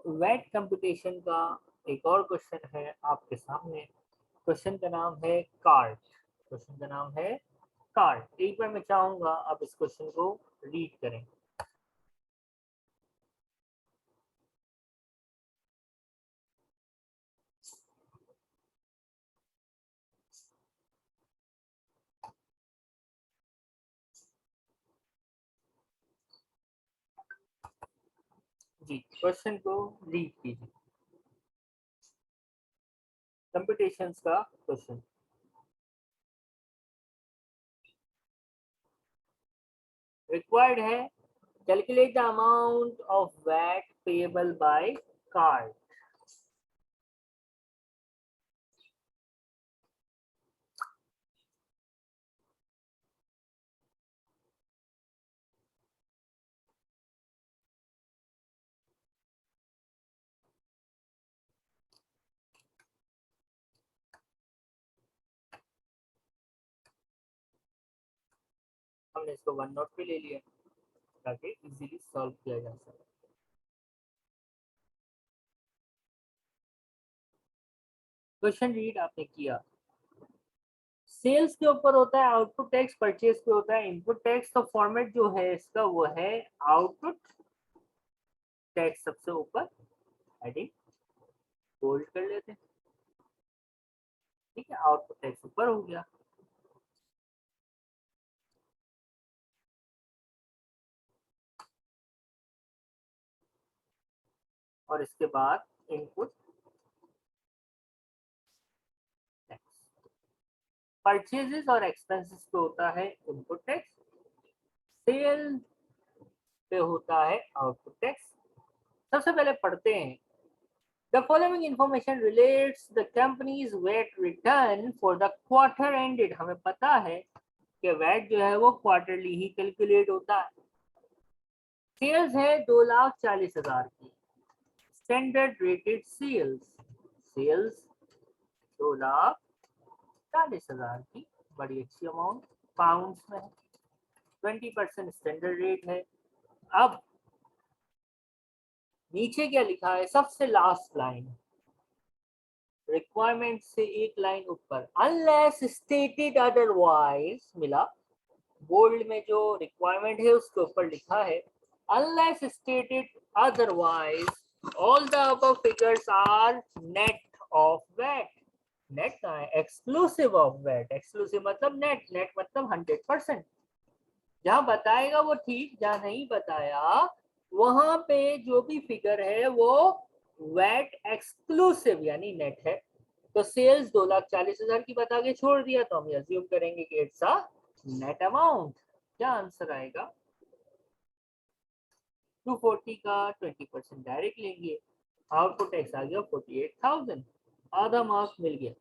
VAT computation का एक और क्वेश्चन है आपके सामने। क्वेश्चन का नाम है कार्ट। क्वेश्चन का नाम है कार्ट। एक बार मैं चाहूंगा आप इस क्वेश्चन को रीड करें। जी, क्वेश्चन को रीड कीजिए। कंप्यूटेशंस का क्वेश्चन रिक्वायर्ड है। Calculate the amount of VAT payable by card. हमने इसको वन नोट पे ले लिया ताकि इजीली सॉल्व किया जा सके। क्वेश्चन रीड आपने किया। सेल्स के ऊपर होता है आउटपुट टैक्स, परचेज पे होता है इनपुट टैक्स। तो फॉर्मेट जो है इसका वो है आउटपुट टैक्स सबसे ऊपर, हेडिंग बोल्ड कर लेते हैं। ठीक है, आउटपुट टैक्स ऊपर हो गया। और इसके बाद इनपुट टैक्स। परचेजेस और एक्सपेंसेस पे होता है इनपुट टैक्स, सेल पे होता है आउटपुट टैक्स। सबसे पहले पढ़ते हैं। The following information relates the company's VAT return for the quarter ended। हमें पता है कि वैट जो है वो क्वार्टरली ही कैलकुलेट होता है। सेल्स है 2,40,000 की। स्टैंडर्ड रेटेड सेल्स, सेल्स 2,40,000 की, बड़ी अच्छी अमाउंट पाउंड्स में है। 20% स्टैंडर्ड रेट है। अब नीचे क्या लिखा है, सबसे लास्ट लाइन, रिक्वायरमेंट से एक लाइन ऊपर, अनलेस स्टेटेड अदरवाइज मिला। बोल्ड में जो रिक्वायरमेंट है उसके ऊपर लिखा है unless stated otherwise all the above figures are net of VAT. Net का है, एक्सक्लूसिव ऑफ वैट। एक्सक्लूसिव मतलब नेट, नेट मतलब 100%। जहां बताएगा वो ठीक, जहां नहीं बताया वहां पे जो भी फिगर है वो वैट एक्सक्लूसिव यानी नेट है। तो सेल्स 2,40,000 की बता के छोड़ दिया, तो हम अज्यूम करेंगे कि इट्स अ नेट अमाउंट। क्या आंसर आएगा? 240 का 20% डायरेक्ट लेंगे। आउटपुट टैक्स आ गया 48,000, आधा मार्क्स मिल गया।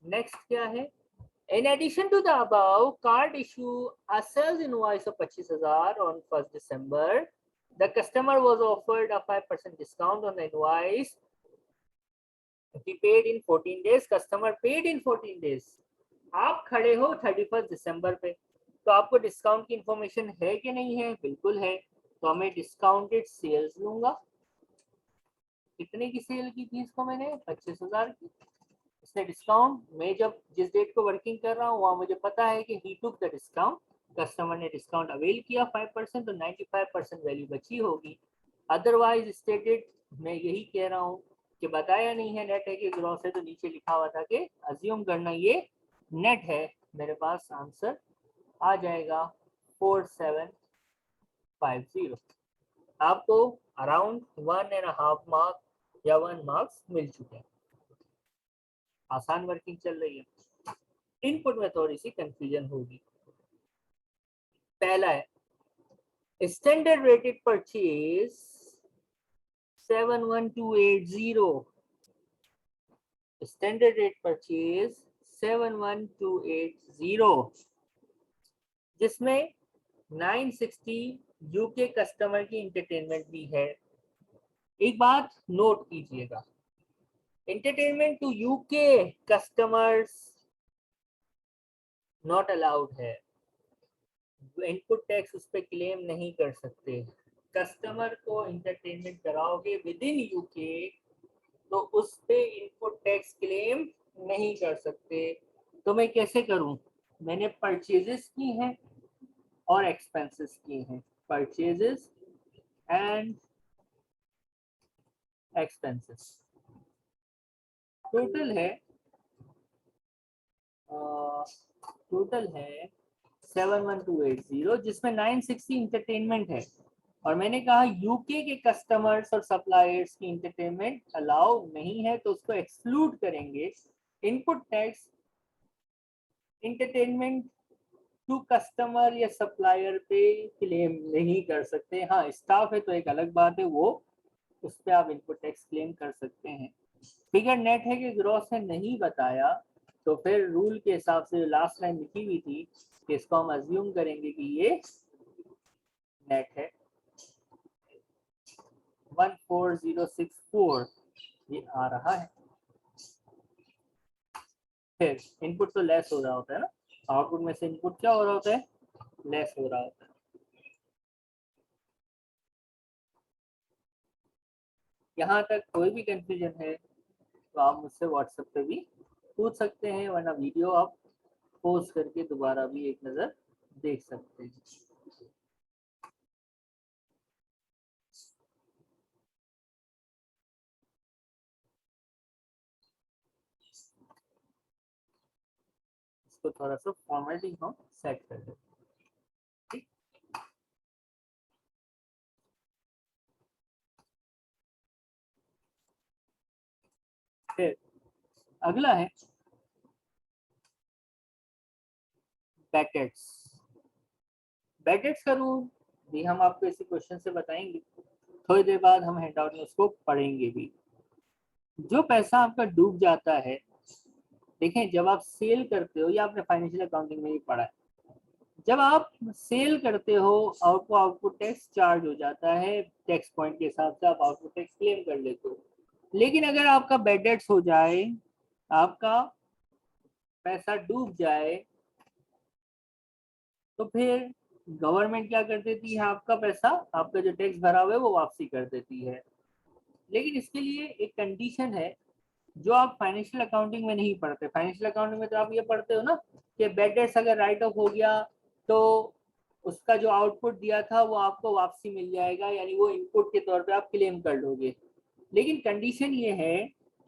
नेक्स्ट क्या है? In addition to the above, card issue a sales invoice of 25,000 on 1st December. The customer was offered a 5% discount on the invoice. He paid in 14 days. Customer paid in 14 days. आप खड़े हो 31 दिसंबर पे, तो आपको discount की information है कि नहीं है? बिल्कुल है। तो मैं डिस्काउंटेड सेल्स लूंगा। कितने की सेल की थी इसको मैंने? 25,000 की। इसने डिस्काउंट, मैं जब जिस डेट को वर्किंग कर रहा हूँ वहां मुझे पता है कि ही टुक द डिस्काउंट। कस्टमर ने डिस्काउंट अवेल किया 5%, तो 95% वैल्यू बची होगी। अदरवाइज स्टेटेड, मैं यही कह रहा हूँ कि बताया नहीं है नेट है कि ग्रॉस है, तो नीचे लिखा हुआ था कि अज्यूम करना ये नेट है। मेरे पास आंसर आ जाएगा 4750। आपको अराउंड 1.5 मार्क या 1 मार्क्स मिल चुके हैं। आसान वर्किंग चल रही है। इनपुट में थोड़ी सी कंफ्यूजन होगी। पहला है standard rated purchase 71280। Standard rate purchase 71280, जिसमें 960 यूके कस्टमर की इंटरटेनमेंट भी है। एक बात नोट कीजिएगा, entertainment to UK customers not allowed है। इनपुट टैक्स उस पर क्लेम नहीं कर सकते। कस्टमर को इंटरटेनमेंट कराओगे विद इन यूके तो उस पे इनपुट टैक्स क्लेम नहीं कर सकते। तो मैं कैसे करूं? मैंने परचेजेस की हैं और एक्सपेंसेस की हैं, परचेजेस एंड एक्सपेंसेस। टोटल है टोटल है 71280, जिसमें 960 इंटरटेनमेंट है। और मैंने कहा यूके के कस्टमर्स और सप्लायर्स की इंटरटेनमेंट अलाउ नहीं है, तो उसको एक्सक्लूड करेंगे। Input tax entertainment to customer या सप्लायर पे क्लेम नहीं कर सकते। हाँ, स्टाफ है तो एक अलग बात है, वो उस पर आप इनपुट टैक्स क्लेम कर सकते हैं। फिगर नेट है कि ग्रॉस है नहीं बताया, तो फिर रूल के हिसाब से जो लास्ट लाइन लिखी हुई थी कि इसको हम अज्यूम करेंगे कि ये नेट है। 14064 ये आ रहा है। फिर इनपुट तो लेस हो रहा होता है ना, आउटपुट में से इनपुट क्या हो रहा होता है? लेस हो रहा होता है। यहाँ तक कोई भी कंफ्यूजन है तो आप मुझसे व्हाट्सएप पे भी पूछ सकते हैं, वरना वीडियो आप पोस्ट करके दोबारा भी एक नज़र देख सकते हैं। इसको थोड़ा सा फॉर्मेटिंग हम सेट कर देते हैं। फिर अगला है बैकेट्स। बैकेट्स का रूल भी हम आपको इसी क्वेश्चन से बताएंगे, थोड़ी देर बाद हम हैंडआउट में उसको पढ़ेंगे भी। जो पैसा आपका डूब जाता है, देखें जब आप सेल करते हो, या आपने फाइनेंशियल अकाउंटिंग में भी पढ़ा है, जब आप सेल करते हो आपको आउटपुट टैक्स चार्ज हो जाता है, टैक्स पॉइंट के हिसाब से आप आउटपुट टैक्स क्लेम कर लेते हो। लेकिन अगर आपका बैड डेट्स हो जाए, आपका पैसा डूब जाए, तो फिर गवर्नमेंट क्या कर देती है? आपका पैसा, आपका जो टैक्स भरा हुआ है वो वापसी कर देती है। लेकिन इसके लिए एक कंडीशन है जो आप फाइनेंशियल अकाउंटिंग में नहीं पढ़ते। फाइनेंशियल अकाउंटिंग में तो आप ये पढ़ते हो ना कि बैड डेट्स अगर राइट ऑफ हो गया तो उसका जो आउटपुट दिया था वो आपको वापसी मिल जाएगा, यानी वो इनपुट के तौर पे आप क्लेम कर लोगे। लेकिन कंडीशन ये है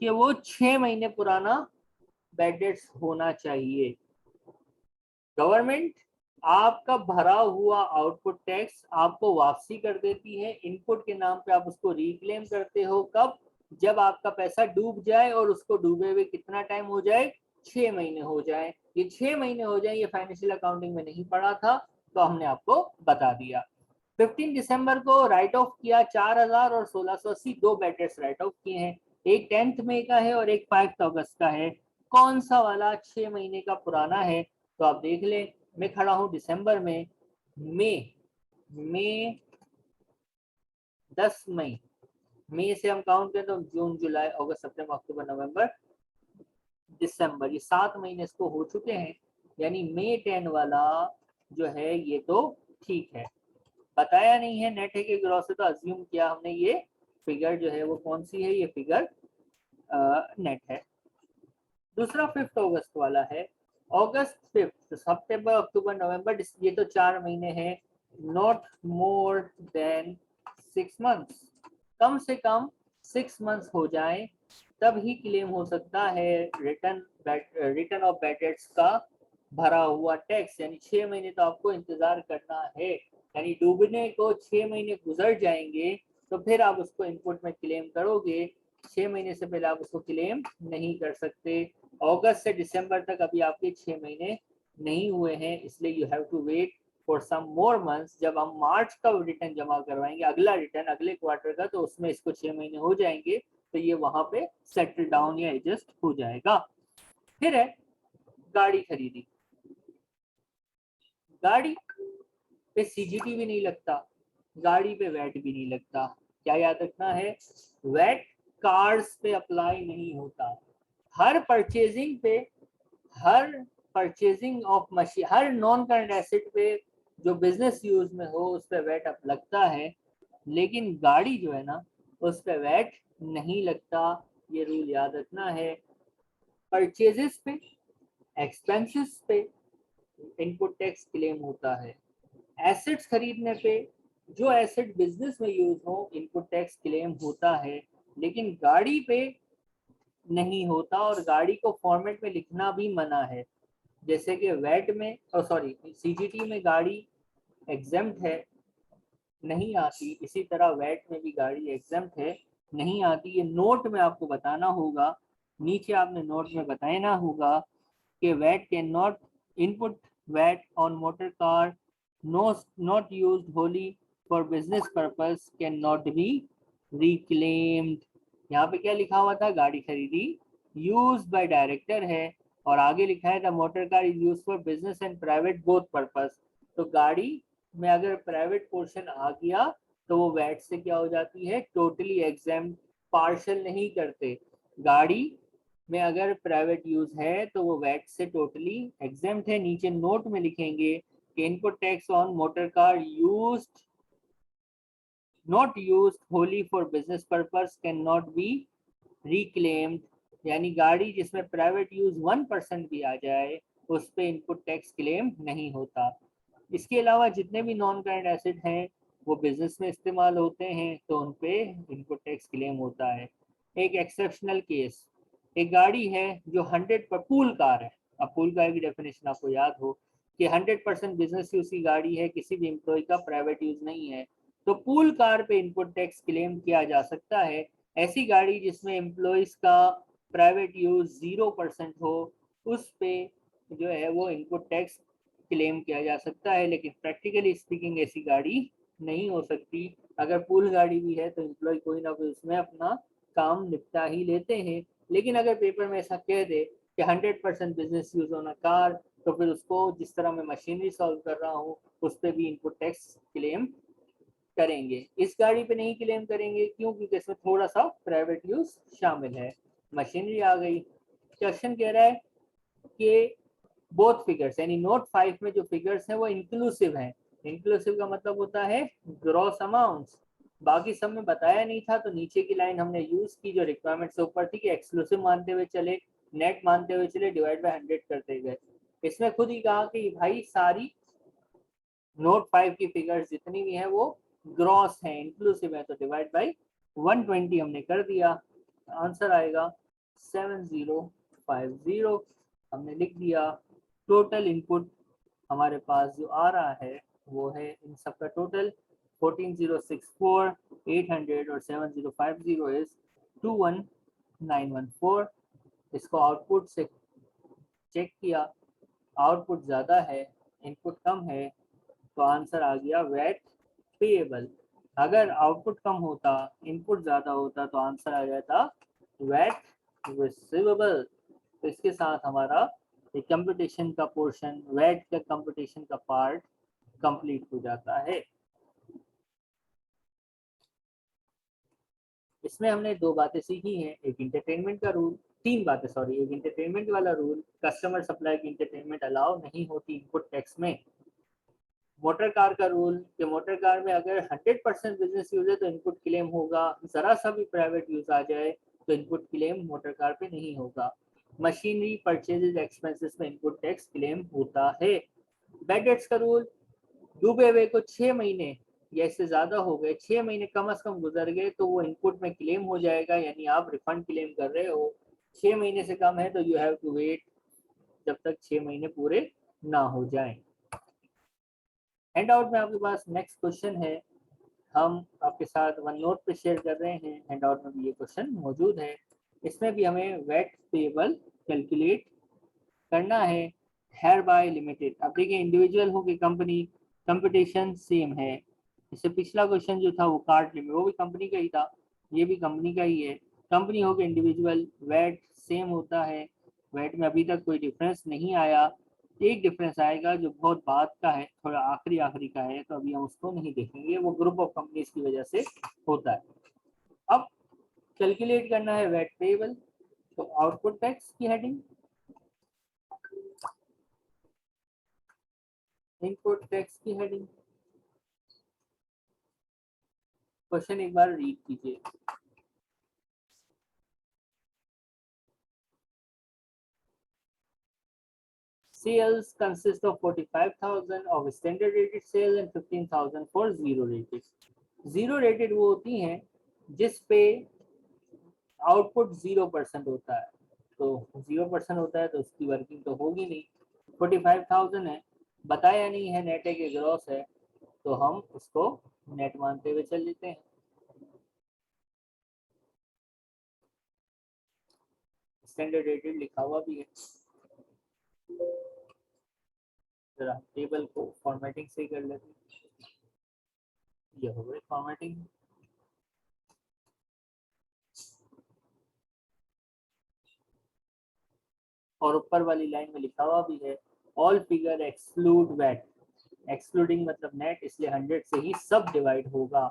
कि वो 6 महीने पुराना बैड डेट्स होना चाहिए। गवर्नमेंट आपका भरा हुआ आउटपुट टैक्स आपको वापसी कर देती है, इनपुट के नाम पे आप उसको रिक्लेम करते हो। कब? जब आपका पैसा डूब जाए, और उसको डूबे हुए कितना टाइम हो जाए? 6 महीने हो जाए। ये 6 महीने हो जाए, ये फाइनेंशियल अकाउंटिंग में नहीं पढ़ा था तो हमने आपको बता दिया। 15 दिसंबर को राइट ऑफ किया 4000 और 1680, दो बैड डेट्स राइट ऑफ किए हैं। एक 10 मई का है और एक 5 अगस्त का है। कौन सा वाला 6 महीने का पुराना है? तो आप देख लें, मैं खड़ा हूं दिसंबर में, मई 10 मई, मई से हम काउंट करें तो जून जुलाई अगस्त सितंबर अक्टूबर नवंबर दिसंबर, ये 7 महीने इसको हो चुके हैं। यानी मई 10 वाला जो है ये तो ठीक है। बताया नहीं है नेट है कि ग्रॉस है, तो अज्यूम किया हमने ये फिगर जो है वो कौन सी है? ये फिगर नेट है। दूसरा 5 अगस्त वाला है। अगस्त 5, सितंबर अक्टूबर नवंबर, ये तो 4 महीने हैं। नॉट मोर देन 6 मंथ्स, कम से कम 6 मंथ्स हो जाए तब ही क्लेम हो सकता है रिटर्न ऑफ बैड डेट्स का भरा हुआ टैक्स। यानी 6 महीने तो आपको इंतजार करना है, यानी डूबने को 6 महीने गुजर जाएंगे तो फिर आप उसको इनपुट में क्लेम करोगे। 6 महीने से पहले आप उसको क्लेम नहीं कर सकते। अगस्त से दिसंबर तक अभी आपके 6 महीने नहीं हुए हैं, इसलिए you have to wait for some more months. जब हम मार्च का रिटर्न जमा करवाएंगे, अगला रिटर्न अगले क्वार्टर का, तो उसमें इसको 6 महीने हो जाएंगे, तो ये वहां पे सेटल डाउन या एडजस्ट हो जाएगा। फिर है गाड़ी खरीदी। गाड़ी पे सीजीटी भी नहीं लगता, गाड़ी पे वैट भी नहीं लगता। क्या याद रखना है? वैट कार्स पे अप्लाई नहीं होता। हर परचेजिंग पे, हर परचेजिंग ऑफ मशीन, हर नॉन करंट एसेट पे जो बिजनेस यूज में हो उस पर वैट अप लगता है। लेकिन गाड़ी जो है ना उस पर वैट नहीं लगता। ये रूल याद रखना है। परचेजेस पे, एक्सपेंसेस पे इनपुट टैक्स क्लेम होता है। एसेट्स खरीदने पे, जो एसेट बिजनेस में यूज हो, इनपुट टैक्स क्लेम होता है। लेकिन गाड़ी पे नहीं होता, और गाड़ी को फॉर्मेट में लिखना भी मना है। जैसे कि वैट में, सॉरी, सीजीटी में गाड़ी एग्जेम्प्ट है, नहीं आती, इसी तरह वैट में भी गाड़ी एग्जेम्प्ट है, नहीं आती। ये नोट में आपको बताना होगा, नीचे आपने नोट में बताना होगा कि VAT can not input VAT on motor car not used wholly for business purpose can not be reclaimed. यहाँ पे क्या लिखा हुआ था? गाड़ी खरीदी, यूज बाय डायरेक्टर है, और आगे लिखा है the motor car is use for business and private both purpose. तो गाड़ी में अगर प्राइवेट पोर्शन आ गया तो वो वैट से क्या हो जाती है? टोटली एग्जाम, पार्शल नहीं करते। गाड़ी में अगर प्राइवेट यूज है तो वो वैट से टोटली एग्जेम्प्ट है। नीचे नोट में लिखेंगे कि input tax on motor car used not used wholly for business purpose can not be reclaimed. यानी गाड़ी जिसमें प्राइवेट यूज 1% भी आ जाए उस पर इनपुट टैक्स क्लेम नहीं होता। इसके अलावा जितने भी नॉन करंट एसेट हैं वो बिजनेस में इस्तेमाल होते हैं तो उन पे इनपुट टैक्स क्लेम होता है। एक एक्सेप्शनल केस, एक गाड़ी है जो 100 पर पूल कार है। अब पूल कार की डेफिनेशन आपको याद हो कि 100% बिजनेस यूज की गाड़ी है, किसी भी एम्प्लॉय का प्राइवेट यूज नहीं है, तो पूल कार पे इनपुट टैक्स क्लेम किया जा सकता है। ऐसी गाड़ी जिसमें एम्प्लॉयज का प्राइवेट यूज 0% हो, उस पे जो है वो इनपुट टैक्स क्लेम किया जा सकता है। लेकिन प्रैक्टिकली स्पीकिंग ऐसी गाड़ी नहीं हो सकती। अगर पूल गाड़ी भी है तो एम्प्लॉय कोई ना कोई उसमें अपना काम निपटा ही लेते हैं। लेकिन अगर पेपर में ऐसा कह दे कि 100% business use on a car, तो फिर उसको जिस तरह मैं मशीनरी सॉल्व कर रहा हूँ उस पर भी इनपुट टैक्स क्लेम करेंगे। इस गाड़ी पे नहीं क्लेम करेंगे, क्यों? क्योंकि इसमें थोड़ा सा प्राइवेट यूज शामिल है। मशीनरी आ गई। क्वेश्चन कह रहा है कि बोथ फिगर्स, यानी नोट 5 में जो फिगर्स हैं वो इंक्लूसिव हैं। इंक्लूसिव का मतलब होता है ग्रॉस अमाउंट्स। बाकी सब में बताया नहीं था, तो नीचे की लाइन हमने यूज की जो रिक्वायरमेंट से ऊपर थी कि एक्सक्लूसिव मानते हुए चले, नेट मानते हुए चले, डिवाइड बाय 100 करते गए। इसमें खुद ही कहा कि भाई सारी नोट 5 की फिगर्स जितनी भी हैं वो ग्रॉस हैं, इंक्लूसिव है, तो डिवाइड बाय 120 हमने कर दिया। आंसर आएगा 7050, हमने लिख दिया। टोटल इनपुट हमारे पास जो आ रहा है वो है इन सब का टोटल 14064, 800 और 7050 इज 21914। इसको आउटपुट से चेक किया, आउटपुट ज़्यादा है, इनपुट कम है, तो आंसर आ गया वैट पेएबल। अगर आउटपुट कम होता, इनपुट ज़्यादा होता, तो आंसर आ जाता वैट रिसीवेबल। तो इसके साथ हमारा एक कंपटीशन का पोर्शन, वैट का कंपटीशन का पार्ट कंप्लीट हो जाता है। इसमें हमने दो बातें सीखी हैं, एक इंटरटेनमेंट का रूल, तीन बातें सॉरी, एक इंटरटेनमेंट वाला रूल, कस्टमर सप्लाई की इंटरटेनमेंट अलाउ नहीं होती इनपुट टैक्स में। मोटर कार का रूल कि मोटर कार में अगर 100% बिजनेस यूज है तो इनपुट क्लेम होगा, जरा सा भी प्राइवेट यूज आ जाए तो इनपुट क्लेम मोटर कार पे नहीं होगा। मशीनरी परचेजेज एक्सपेंसेस में इनपुट टैक्स क्लेम होता है। बैड डेट्स का रूल, डूबे हुए को 6 महीने या इससे ज्यादा हो गए, 6 महीने कम अज कम गुजर गए तो वो इनपुट में क्लेम हो जाएगा, यानी आप रिफंड क्लेम कर रहे हो। 6 महीने से कम है तो यू हैव टू वेट जब तक 6 महीने पूरे ना हो जाए। हैंड आउट में आपके पास नेक्स्ट क्वेश्चन है, हम आपके साथ वन नोट पे शेयर कर रहे हैं। हैंड आउट में भी ये क्वेश्चन मौजूद है। इसमें भी हमें वेट पेबल कैलकुलेट करना है। हेयर बाय लिमिटेड, अब देखिए इंडिविजुअल हो कि कंपनी, कंपटीशन सेम है। इससे पिछला क्वेश्चन जो था वो कार्ड लिमिट, वो भी कंपनी का ही था, ये भी कंपनी का ही है। कंपनी हो कि इंडिविजुअल, वेट सेम होता है। वेट में अभी तक कोई डिफरेंस नहीं आया। एक डिफरेंस आएगा जो बहुत बाद का है, थोड़ा आखिरी आखिरी का है, तो अभी हम उसको नहीं देखेंगे, वो ग्रुप ऑफ कंपनीज की वजह से होता है। अब कैलकुलेट करना है वेट पेबल, तो आउटपुट टैक्स की हेडिंग, इनपुट टैक्स की हेडिंग, क्वेश्चन एक बार रीड कीजिए। Sales consist of 45,000 of standard rated sales and 15,000 for zero rated. Zero rated वो होती हैं जिस पे आउटपुट 0% होता है, तो 0% होता है तो उसकी वर्किंग तो होगी नहीं। 45,000 है, बताया नहीं है नेट है कि ग्रॉस है, तो हम उसको नेट मानते हुए चल लेते हैं। स्टैंडर्ड रेटेड लिखा हुआ भी है। जरा टेबल को फॉर्मेटिंग से कर लेते हैं। ये हो गई फॉर्मेटिंग। और ऊपर वाली लाइन में लिखा हुआ भी है all figure exclude VAT. Excluding मतलब नेट, इसलिए 100 से ही सब डिवाइड होगा।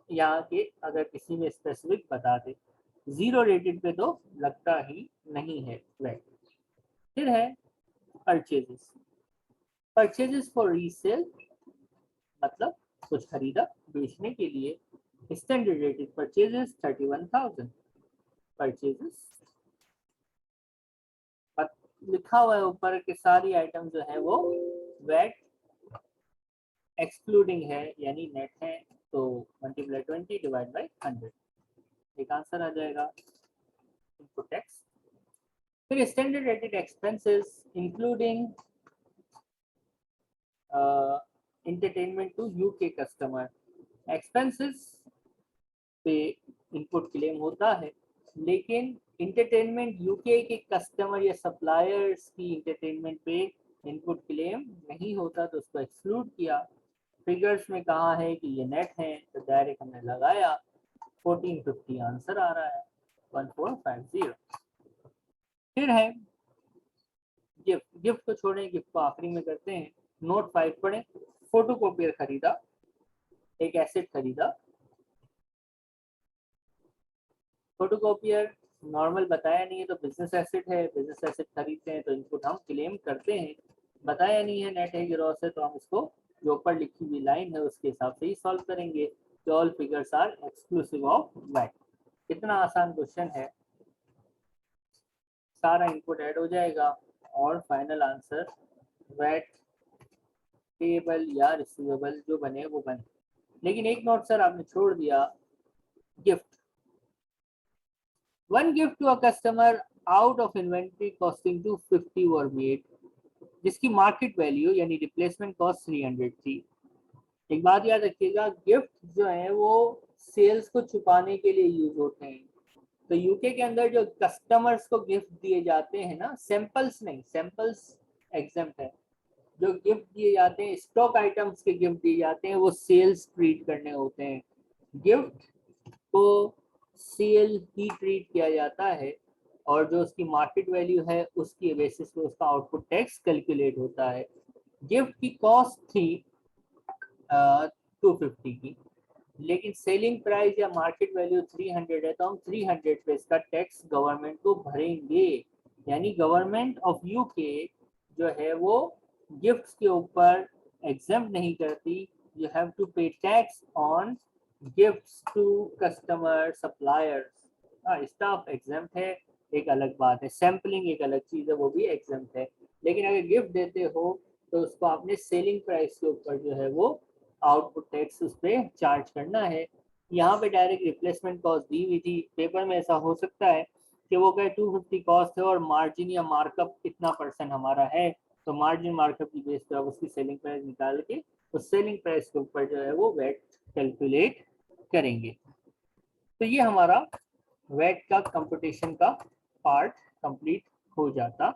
यहाँ के अगर किसी में स्पेसिफिक बता दे, जीरो रेटेड पे तो लगता ही नहीं है वैट। फिर है परचेजेस। परचेजेस फॉर रीसेल मतलब कुछ खरीदा बेचने के लिए। Standard rated purchases 31,000। परचेजेस लिखा हुआ है ऊपर के सारी आइटम जो है वो वैट एक्सक्लूडिंग है यानी नेट है, तो मल्टीप्लाई 20 डिवाइड बाई 100, एक आंसर आ जाएगा इनपुट टैक्स। फिर standard rated expenses including entertainment to UK customer। Expenses पे इनपुट क्लेम होता है, लेकिन इंटरटेनमेंट यूके के कस्टमर या सप्लायर्स की इंटरटेनमेंट पे इनपुट क्लेम नहीं होता, तो उसको एक्सक्लूड किया। फिगर्स में कहा है कि ये नेट है, तो डायरेक्ट हमने लगाया। 1450 आंसर आ रहा है, 1450। फिर है गिफ्ट। गिफ्ट को छोड़ें, गिफ्ट को आखिरी में करते हैं। नोट 5 पढ़ें। फोटोकॉपियर खरीदा, एक एसेट खरीदा। फोटोकॉपियर नॉर्मल बताया नहीं है तो बिजनेस एसेट है। बिजनेस एसेट खरीदते हैं तो इनपुट हम क्लेम करते हैं। बताया नहीं है नेट है ग्रॉस है, तो हम इसको जो ऊपर लिखी हुई लाइन है उसके हिसाब से ही सॉल्व करेंगे। All figures are exclusive of VAT. कितना आसान क्वेश्चन है, सारा इनपुट ऐड हो जाएगा और फाइनल आंसर वैट पेएबल या रिसीवेबल जो बने वो बने। लेकिन एक नोट सर आपने छोड़ दिया, gift. One gift to a customer out of inventory costing 250 were made, जिसकी मार्केट वैल्यू यानी रिप्लेसमेंट कॉस्ट 300 थी। एक बात याद रखिएगा, गिफ्ट जो है वो सेल्स को छुपाने के लिए यूज होते हैं। तो यूके के अंदर जो कस्टमर्स को गिफ्ट दिए जाते हैं ना, सैंपल्स नहीं, सैंपल्स एग्जेम्प्ट है। जो गिफ्ट दिए जाते हैं, स्टॉक आइटम्स के गिफ्ट दिए जाते हैं, वो सेल्स ट्रीट करने होते हैं। गिफ्ट को सेल ही ट्रीट किया जाता है और जो उसकी मार्केट वैल्यू है उसकी बेसिस पे उसका आउटपुट टैक्स कैलकुलेट होता है। गिफ्ट की कॉस्ट थी 250 की, लेकिन सेलिंग प्राइस या मार्केट वैल्यू 300 है, तो हम 300 पे इसका टैक्स गवर्नमेंट को भरेंगे। यानी गवर्नमेंट ऑफ यूके जो है वो गिफ्ट्स के ऊपर एग्जेम्प्ट नहीं करती। You have to pay tax on gifts to customer suppliers. Staff exempt है, एक अलग बात है। सैम्पलिंग एक अलग चीज़ है, वो भी एग्जेम्प्ट है। लेकिन अगर गिफ्ट देते हो तो उसको आपने सेलिंग प्राइस के ऊपर जो है वो आउटपुट टैक्स उस पर चार्ज करना है। यहाँ पे डायरेक्ट रिप्लेसमेंट कॉस्ट दी हुई थी। पेपर में ऐसा हो सकता है कि वो कहे 250 कॉस्ट है और मार्जिन या मार्कअप कितना % हमारा है, तो मार्जिन मार्कअप की बेस पर उसकी सेलिंग प्राइस निकाल के उस सेलिंग प्राइस के ऊपर जो है वो वैट कैलकुलेट करेंगे। तो ये हमारा वैट का कंप्यूटेशन का पार्ट कंप्लीट हो जाता